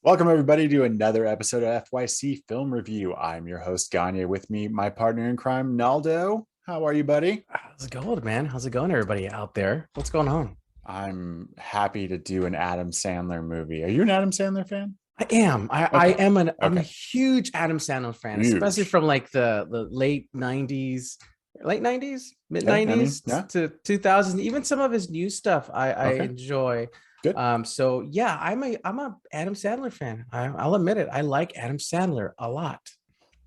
Welcome, everybody, to another episode of FYC Film Review. I'm your host, Gagne. With me, my partner in crime, Naldo. How are you, buddy? How's it going, man? How's it going, everybody out there? What's going on? I'm happy to do an Adam Sandler movie. Are you an Adam Sandler fan? I am. I Okay. am I'm a Okay. huge Adam Sandler fan, especially Huge. from like the late 90s, mid Okay. I mean, 90s yeah. to 2000. Even some of his new stuff I Okay. enjoy. Good. So yeah, I'm a Adam Sandler fan. I'll admit it. I like Adam Sandler a lot.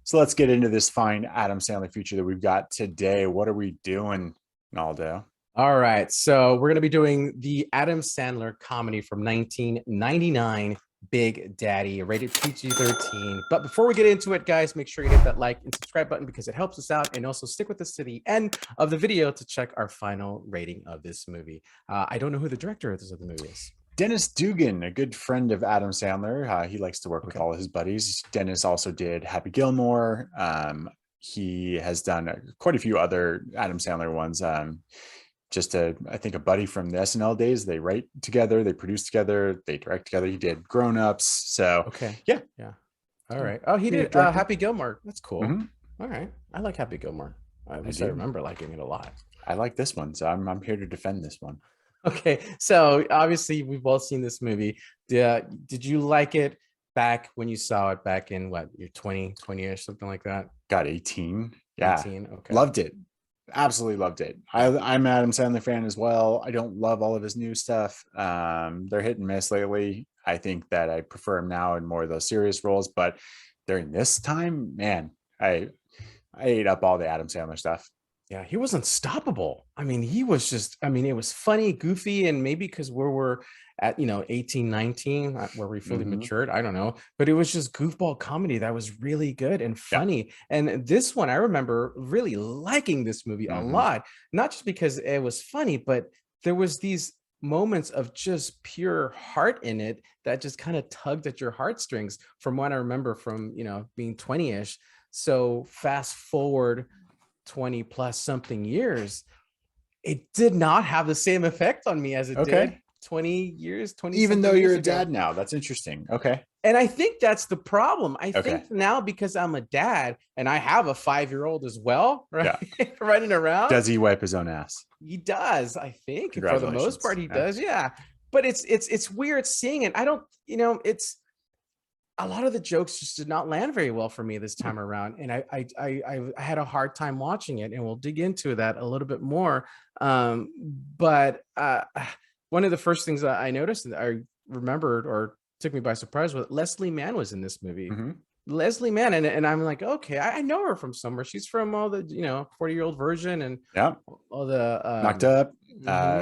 So let's get into this fine Adam Sandler feature that we've got today. What are we doing, Naldo? All right. So we're going to be doing the Adam Sandler comedy from 1999, Big Daddy, rated PG-13. But before we get into it, guys, make sure you hit that like and subscribe button because it helps us out. And also stick with us to the end of the video to check our final rating of this movie. I don't know who the director of this movie is. Dennis Dugan, a good friend of Adam Sandler. He likes to work with all his buddies. Dennis also did Happy Gilmore. He has done quite a few other Adam Sandler ones. I think a buddy from the SNL days. They write together, they produce together, they direct together. He did Grown Ups. So Okay. yeah. All right. Oh, he did Happy Gilmore. That's cool. All right. I like Happy Gilmore. At least I remember liking it a lot. I like this one, so I'm here to defend this one. Okay, so obviously we've both seen this movie. Did you like it back when you saw it back in what, you're 20-ish, something like that? Got 18. Yeah. 18. Okay. Loved it. Absolutely loved it. I'm an Adam Sandler fan as well. I don't love all of his new stuff. They're hit and miss lately. I think that I prefer him now in more of those serious roles, but during this time, man, I ate up all the Adam Sandler stuff. Yeah, he was unstoppable. I mean, he was just, I mean, it was funny, goofy, and maybe because we're at, 18, 19, where we fully matured, I don't know, but it was just goofball comedy that was really good and funny. Yeah. And this one, I remember really liking this movie a lot, not just because it was funny, but there was these moments of just pure heart in it that just kind of tugged at your heartstrings from what I remember from, being 20-ish. So fast forward 20 plus something years, it did not have the same effect on me as it did 20 years, 20 even though you're a ago. dad now. That's interesting. Okay. And I think that's the problem. I think now, because I'm a dad and I have a 5-year-old as well, right? Yeah. Running around. Does he wipe his own ass? He does, I think. For the most part, he does. Yeah. But it's weird seeing it. I don't, it's a lot of the jokes just did not land very well for me this time around, and I had a hard time watching it, and we'll dig into that a little bit more. But one of the first things that I noticed that I remembered or took me by surprise was Leslie Mann was in this movie. Leslie Mann, and I'm like, okay, I know her from somewhere. She's from all the 40-year-old version and all the Knocked Up,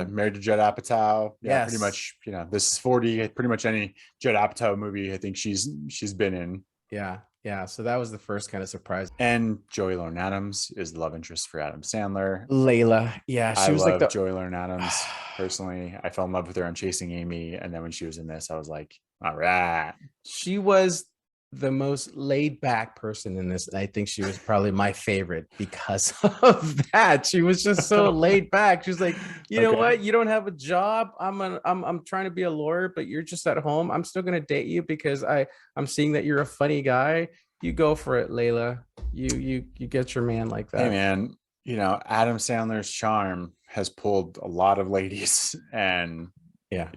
Married to Judd Apatow. Yeah, pretty much. This is 40. Pretty much any Judd Apatow movie I think she's been in. Yeah. So that was the first kind of surprise. And Joey Lauren Adams is the love interest for Adam Sandler. Layla, yeah, she was like Joey Lauren Adams. Personally, I fell in love with her on Chasing Amy, and then when she was in this, I was like, all right. She was the most laid back person in this. I think she was probably my favorite because of that. She was just so laid back. She was like, you know what? You don't have a job. I'm trying to be a lawyer, but you're just at home. I'm still gonna date you because I'm seeing that you're a funny guy. You go for it, Layla. You get your man like that. Hey man, Adam Sandler's charm has pulled a lot of ladies, and yeah,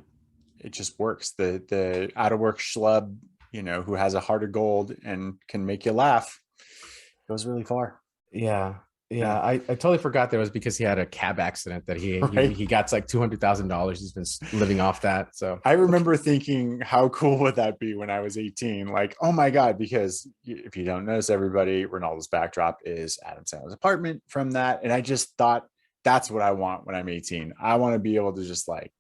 it just works. The out of work schlub, who has a heart of gold and can make you laugh, goes really far. Yeah. I totally forgot that was because he had a cab accident that he got like $200,000. He's been living off that. So I remember thinking, how cool would that be when I was 18? Like, oh my God, because if you don't notice, everybody, Ronaldo's backdrop is Adam Sandler's apartment from that. And I just thought that's what I want when I'm 18. I want to be able to just like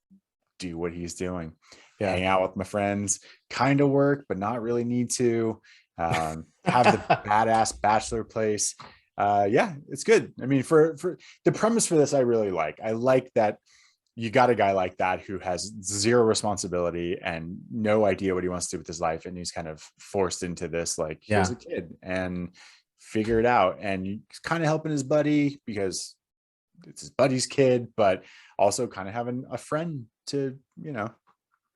do what he's doing. Hang out with my friends, kind of work, but not really need to. Have the badass bachelor place. It's good. I mean, for the premise for this, I really like. I like that you got a guy like that who has zero responsibility and no idea what he wants to do with his life, and he's kind of forced into this, like, here's a kid and figure it out. And he's kind of helping his buddy because it's his buddy's kid, but also kind of having a friend to,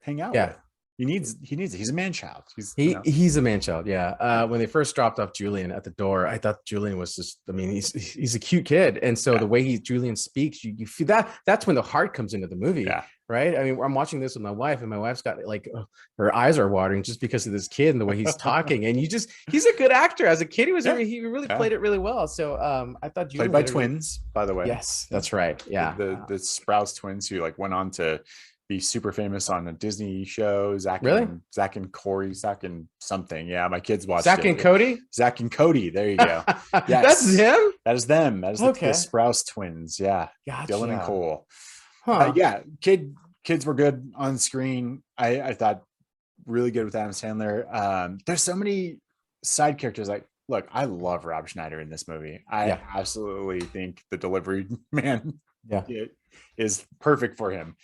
hang out with. he's a man child. He's a man child, yeah. When they first dropped off Julian at the door, I thought Julian was just, I mean, he's a cute kid, and so the way Julian speaks, you feel that's when the heart comes into the movie, right? I mean, I'm watching this with my wife, and my wife's got like her eyes are watering just because of this kid and the way he's talking, and he's a good actor. As a kid, he really played it really well. So I thought Julian played by twins, by the way. Yes, that's right. Yeah, the Sprouse twins who like went on to be super famous on a Disney show. Zach and Corey, Zach and something. Yeah, my kids watched Zach and Cody. Zach and Cody. There you go. Yes. That's him. That is them. That is the Sprouse twins. Yeah, gotcha. Dylan and Cole. Yeah, kids were good on screen. I thought really good with Adam Sandler. There's so many side characters. Like, look, I love Rob Schneider in this movie. I absolutely think the delivery man is perfect for him.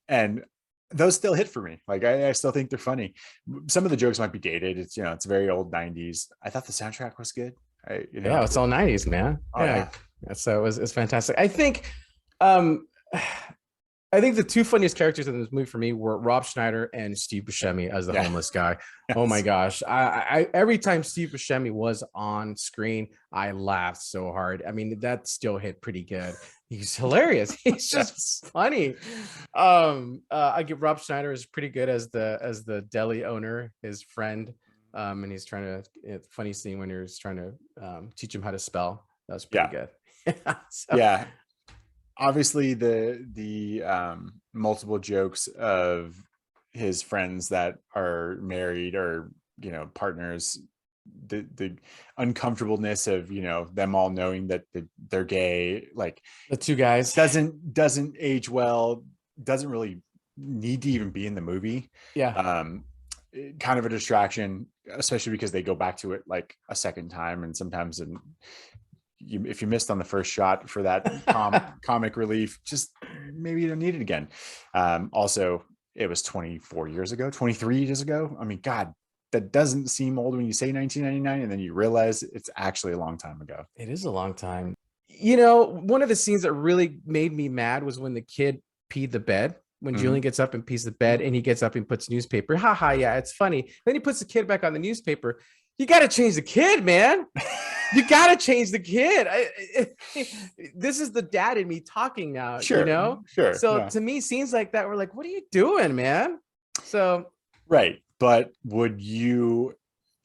And those still hit for me. Like I still think they're funny. Some of the jokes might be dated. It's it's very old 90s. I thought the soundtrack was good. It's all 90s, man. So it was fantastic. I think the two funniest characters in this movie for me were Rob Schneider and Steve Buscemi as the homeless guy. Yes. Oh my gosh. I every time Steve Buscemi was on screen, I laughed so hard. I mean, that still hit pretty good. He's hilarious. He's just funny. I give Rob Schneider is pretty good as the deli owner, his friend. And he's trying to funny scene when he's trying to teach him how to spell. That was pretty good. Yeah. Obviously the multiple jokes of his friends that are married or partners, the uncomfortableness of them all knowing that they're gay, like the two guys, doesn't age well, doesn't really need to even be in the movie. Kind of a distraction, especially because they go back to it like a second time, and sometimes if you missed on the first shot for that comic relief, just maybe you don't need it again. Also, it was 23 years ago. I mean, God, that doesn't seem old when you say 1999, and then you realize it's actually a long time ago. It is a long time. One of the scenes that really made me mad was when the kid peed the bed. When Julian gets up and pees the bed, and he gets up and puts newspaper. Yeah, it's funny. Then he puts the kid back on the newspaper. You got to change the kid, man. You got to change the kid. This is the dad in me talking now, Sure. So to me, scenes like that were like, what are you doing, man? So. Right. But would you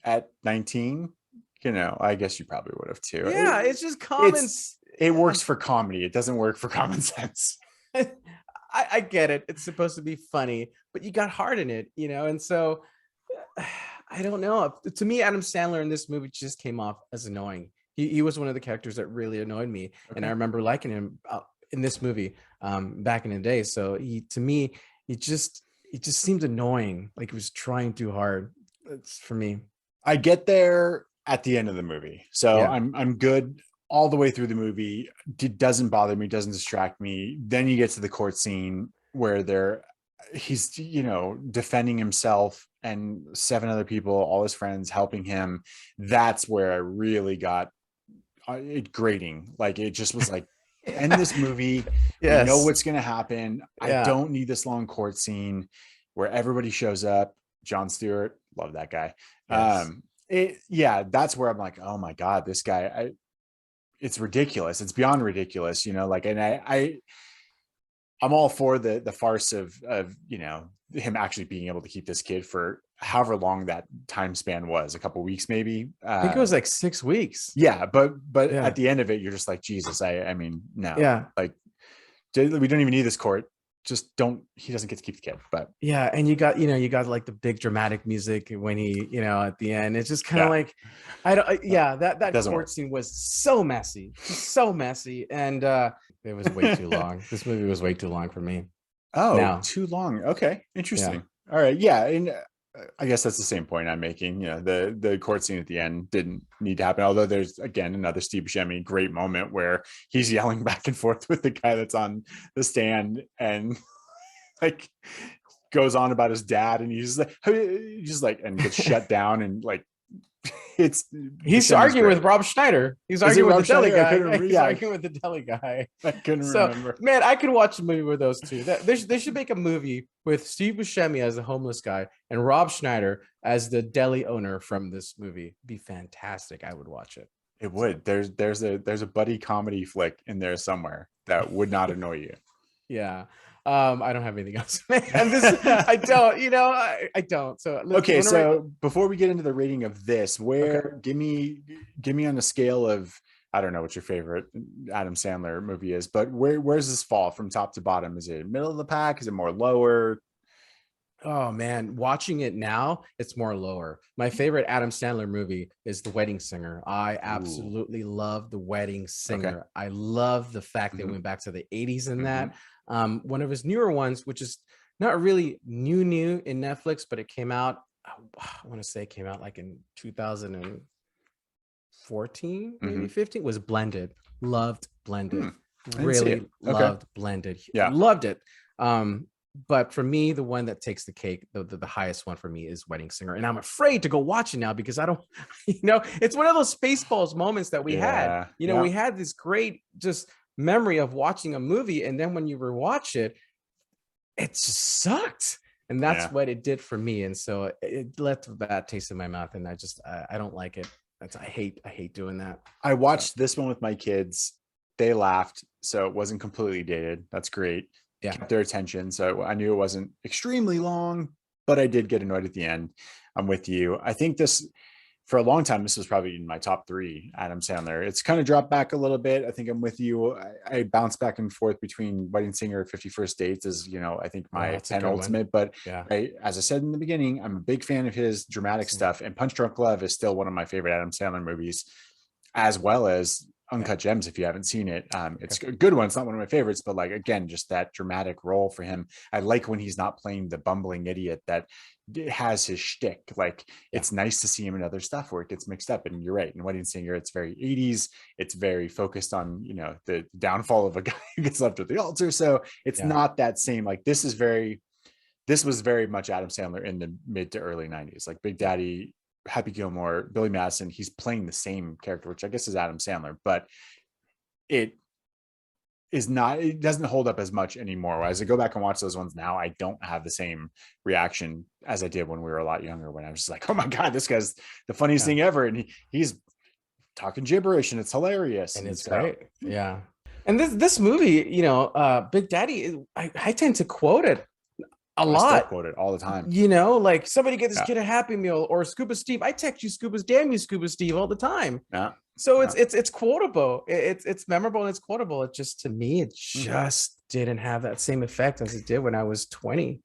at 19, I guess you probably would have too. Yeah. It's just common. It works for comedy. It doesn't work for common sense. I get it. It's supposed to be funny, but you got heart in it, and so I don't know. To me, Adam Sandler in this movie just came off as annoying. He was one of the characters that really annoyed me. Okay. And I remember liking him in this movie back in the day. So he just seemed annoying. Like he was trying too hard. It's for me. I get there at the end of the movie. So I'm good all the way through the movie. It doesn't bother me, doesn't distract me. Then you get to the court scene where he's defending himself and 7 other people, all his friends helping him. That's where I really got it grating. Like it just was like, end this movie. Yes. We know what's going to happen. I don't need this long court scene where everybody shows up. Jon Stewart, love that guy. Yes. That's where I'm like, oh my God, this guy, it's ridiculous. It's beyond ridiculous, and I'm all for the farce of him actually being able to keep this kid for however long that time span was, a couple weeks maybe. I think it was like 6 weeks. Yeah, but at the end of it, you're just like, Jesus, I mean, no. Yeah. Like we don't even need this court. Just he doesn't get to keep the kid. But and you got like the big dramatic music when he, at the end. It's just kind of like that court scene was so messy. And it was way too long. This movie was way too long for me. Too long. Okay. Interesting. All right. Yeah. And I guess that's the same point I'm making. The court scene at the end didn't need to happen. Although there's, again, another Steve Buscemi great moment where he's yelling back and forth with the guy that's on the stand and like goes on about his dad, and he's just like and gets shut down and like It's He's Buscemi's arguing great. with Rob Schneider. He's Is it arguing with Rob the deli Schneider? I guy. couldn't remember. He's Yeah, arguing with the deli guy. I couldn't So, remember. man, I could watch a movie with those two. They should make a movie with Steve Buscemi as the homeless guy and Rob Schneider as the deli owner from this movie. It'd be fantastic. I would watch it. It would. There's a buddy comedy flick in there somewhere that would not annoy you. Yeah. I don't have anything else. And this, I don't, I don't. So okay, so before we get into the rating of this, give me on the scale of, I don't know what your favorite Adam Sandler movie is, but where's this fall from top to bottom? Is it middle of the pack? Is it more lower? Oh man, watching it now, it's more lower. My favorite Adam Sandler movie is The Wedding Singer. I absolutely love The Wedding Singer. Okay. I love the fact that it went back to the 80s in that. One of his newer ones, which is not really new in Netflix, but it came out, I want to say it came out like in 2014, maybe 15, was Blended. Loved Blended. Really loved Blended. Yeah. Loved it. But for me, the one that takes the cake, the highest one for me is Wedding Singer. And I'm afraid to go watch it now because I don't, it's one of those Spaceballs moments that we had. We had this great just memory of watching a movie. And then when you rewatch it, it just sucked. And that's what it did for me. And so it left a bad taste in my mouth. And I don't like it. I hate doing that. I watched this one with my kids. They laughed. So it wasn't completely dated. That's great. Kept their attention. So I knew it wasn't extremely long, but I did get annoyed at the end. I'm with you. I think this, for a long time, this was probably in my top 3, Adam Sandler. It's kind of dropped back a little bit. I think I'm with you. I bounce back and forth between Wedding Singer and 51st Dates as, I think my penultimate, but as I said in the beginning, I'm a big fan of his dramatic stuff, and Punch Drunk Love is still one of my favorite Adam Sandler movies, as well as Uncut Gems. If you haven't seen it, it's a good one. It's not one of my favorites, but like, again, just that dramatic role for him. I like when he's not playing the bumbling idiot that has his shtick. Like, it's nice to see him in other stuff where it gets mixed up. And you're right, in Wedding Singer, it's very 80s. It's very focused on, the downfall of a guy who gets left at the altar. So it's not that same, like, this was very much Adam Sandler in the mid to early 90s, like Big Daddy, Happy Gilmore, Billy Madison. He's playing the same character, which I guess is Adam Sandler, but it doesn't hold up as much anymore. As I go back and watch those ones now, I don't have the same reaction as I did when we were a lot younger, when I was just like, oh my God, this guy's the funniest thing ever. And he's talking gibberish and it's hilarious. And it's great. Yeah. And this movie, Big Daddy, I tend to quote it a lot. I still quote it all the time. Like, somebody get this kid a Happy Meal, or Scuba Steve. I text you Scuba's, damn you, Scuba Steve, all the time. Yeah. So it's quotable. It's memorable and it's quotable. It just, to me, it just didn't have that same effect as it did when I was 20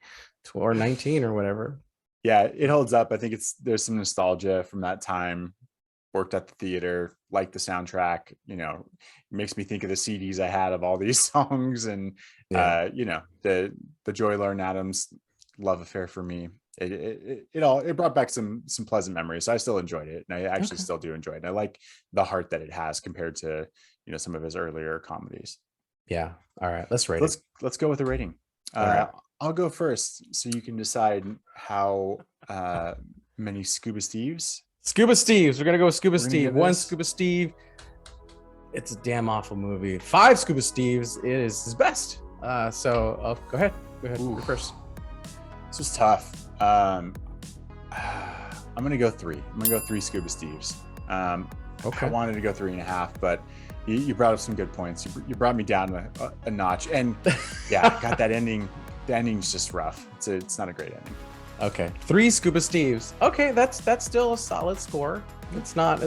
or 19 or whatever. Yeah, it holds up. I think there's some nostalgia from that time. Worked at the theater, liked the soundtrack, it makes me think of the CDs I had of all these songs, and the Joy Lauren Adams love affair for me. It brought back some pleasant memories. So I still enjoyed it, and I actually still do enjoy it. And I like the heart that it has compared to some of his earlier comedies. Yeah. All right, let's rate it. Let's go with the rating. Right. I'll go first, so you can decide how many Scuba Steves. We're gonna go with Scuba Steve. 1 Scuba Steve. It's a damn awful movie. 5 Scuba Steves. It is his best. So go ahead. You're first. This was tough. I'm gonna go 3. I'm gonna go 3 Scuba Steves. I wanted to go 3.5, but you brought up some good points. You brought me down a notch, and got that ending. The ending's just rough. It's not a great ending. Okay, 3 Scuba Steves. Okay, that's still a solid score. It's not. I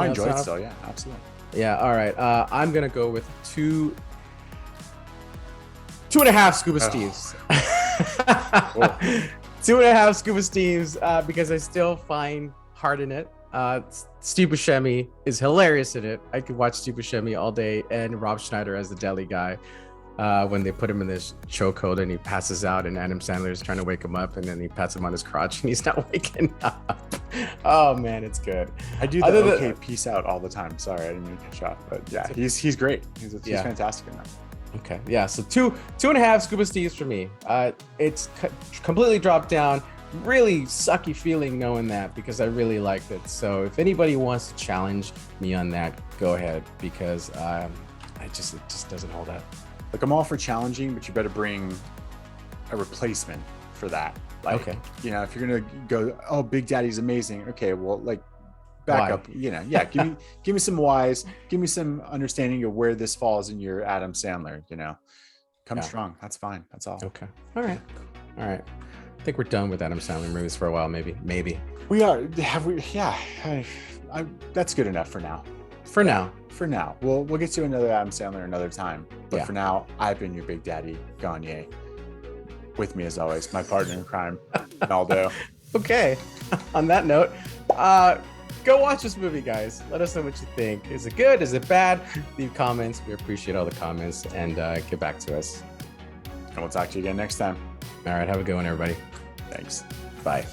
enjoy it still. Yeah, absolutely. Yeah. All right. I'm gonna go with 2.5 Scuba Steves. 2.5 Scuba Steves because I still find heart in it. Steve Buscemi is hilarious in it. I could watch Steve Buscemi all day, and Rob Schneider as the deli guy. When they put him in this chokehold and he passes out, and Adam Sandler is trying to wake him up, and then he pats him on his crotch and he's not waking up. Oh man, it's good. I do the peace out all the time. Sorry, I didn't mean to cut you off, but he's great. He's fantastic in that. Okay, yeah. So 2.5 Scuba Steves for me. It's completely dropped down really sucky feeling knowing that, because I really liked it. So if anybody wants to challenge me on that, go ahead, because it just doesn't hold up. Like, I'm all for challenging, but you better bring a replacement for that. Like, Okay. you know, if you're gonna go, oh, Big Daddy's amazing. Okay, well, like, back Why? up. You know, yeah. Give me some whys. Give me some understanding of where this falls in your Adam Sandler. You know, come strong. That's fine. That's all. Okay. All right. All right. I think we're done with Adam Sandler movies for a while. Maybe. We are. Have we? Yeah. That's good enough for now. For now. For now, we'll get to another Adam Sandler another time. But Yeah. for now, I've been your Big Daddy Gagne. With me as always, my partner in crime, Naldo. Okay. On that note, go watch this movie, guys. Let us know what you think. Is it good? Is it bad? Leave comments. We appreciate all the comments, and get back to us. And we'll talk to you again next time. All right. Have a good one, everybody. Thanks. Bye.